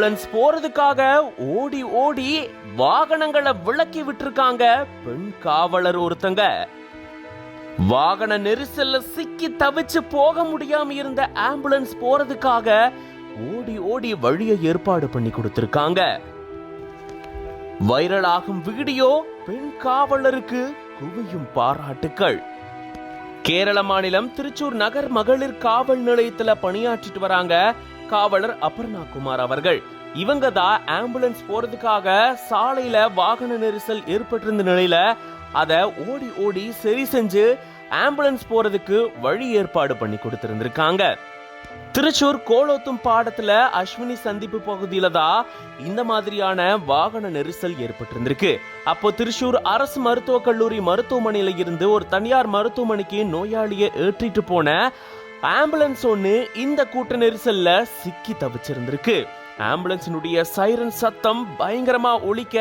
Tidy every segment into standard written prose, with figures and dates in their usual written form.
Ambulance போறதுக்காக ஓடி ஓடி வாகனங்களை விலக்கி விட்டுருக்காங்க பெண் காவலர் ஒருத்தங்க. வாகன நெரிசல்ல சிக்கி தவிச்சு போக முடியாம இருந்த ஆம்புலன்ஸ் போறதுக்காக ஓடி ஓடி வழியை ஏற்பாடு பண்ணி கொடுத்திருக்காங்க. வைரல் ஆகும் வீடியோ பெண் காவலருக்கு குவியும் பாராட்டுக்கள். கேரள மாநிலம் திருச்சூர் நகர் மகளிர் காவல் நிலையத்துல பணியாற்றிட்டு வராங்க காவலர் அபர்ணா குமார் அவர்கள். இவங்க தான் ஆம்புலன்ஸ் போறதுக்காக சாலையில வாகன நெரிசல் ஏற்பட்டிருந்த நிலையில அத ஓடி ஓடி சரி செஞ்சு ஆம்புலன்ஸ் போறதுக்கு வழி ஏற்பாடு பண்ணி கொடுத்திருந்திருக்காங்க. திருச்சூர் கோலோத்தும் பாடத்துல அஸ்வினி சந்திப்பு பகுதியில தான் இந்த மாதிரியான வாகன நெரிசல் ஏற்பட்டிருந்திருக்கு. அப்போ திருச்சூர் அரசு மருத்துவக் கல்லூரி மருத்துவமனையில இருந்து ஒரு தனியார் மருத்துவமனைக்கு நோயாளியை ஏற்றிட்டு போன ஆம்புலன்ஸ் ஒண்ணு இந்த கூட்ட நெரிசல்ல சிக்கி தவிச்சிருந்திருக்கு. ஆம்புலன்ஸினுடைய சைரன் சத்தம் பயங்கரமா ஒலிக்க,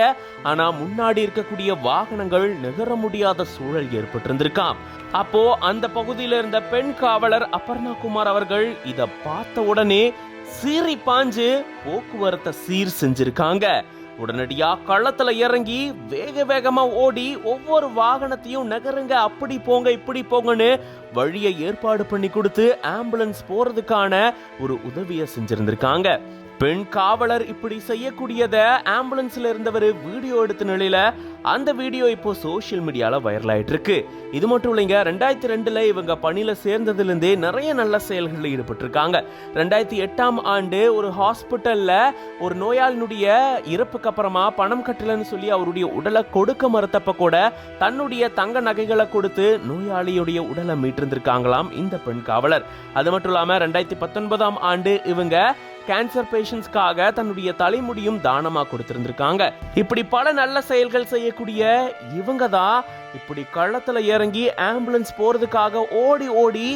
ஆனா முன்னாடி இருக்கக்கூடிய வாகனங்கள் நகர முடியாத சூழல் ஏற்பட்டிருந்திருக்காம். அப்போ அந்த பகுதியில இருந்த பெண் காவலர் அபர்ணா குமார் அவர்கள் இத பார்த்த உடனே சீறி பாஞ்சு போக்குவரத்தை சீர் செஞ்சிருக்காங்க. உடனடியா களத்துல இறங்கி வேக வேகமா ஓடி ஒவ்வொரு வாகனத்தையும் நகருங்க, அப்படி போங்க இப்படி போங்கன்னு வழியை ஏற்பாடு பண்ணி கொடுத்து ஆம்புலன்ஸ் போறதுக்கான ஒரு உதவியை செஞ்சிருந்திருக்காங்க. பெண் காவலர் இப்படி செய்யக்கூடியத ஆம்புலன்ஸ்ல இருந்தவர் வீடியோ எடுத்த நிலையில அந்த வீடியோ இப்போ சோசியல் மீடியால வைரல் ஆயிட்டு இருக்கு. இது மட்டும் இல்லைங்க, 2002 இவங்க பணியில சேர்ந்ததுல இருந்தே நிறைய நல்ல செயல்களில் ஈடுபட்டு இருக்காங்க. 2008 ஒரு ஹாஸ்பிட்டல்ல ஒரு நோயாளினுடைய இறப்புக்கு அப்புறமா பணம் கட்டலன்னு சொல்லி அவருடைய உடலை கொடுக்க மறுத்தப்ப கூட தன்னுடைய தங்க நகைகளை கொடுத்து நோயாளியுடைய உடலை மீட்டிருந்திருக்காங்களாம் இந்த பெண் காவலர். அது மட்டும் இல்லாம 2019 இவங்க கேன்சர் பேஷண்ட்ஸ்க்காக தன்னுடைய தலைமுடியும் தானமா கொடுத்திருந்திருக்காங்க. இப்படி பல நல்ல செயல்கள் செய்யக்கூடிய இவங்க தான் இப்படி களத்துல இறங்கி ஆம்புலன்ஸ் போறதுக்காக ஓடி ஓடி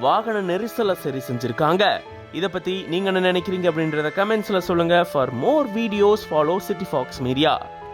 வாகன நெரிசலை சரி செஞ்சிருக்காங்க. இத பத்தி நீங்க என்ன நினைக்கிறீங்க அப்படின்றத கமெண்ட்ஸ்ல சொல்லுங்க. For more videos follow City Fox media.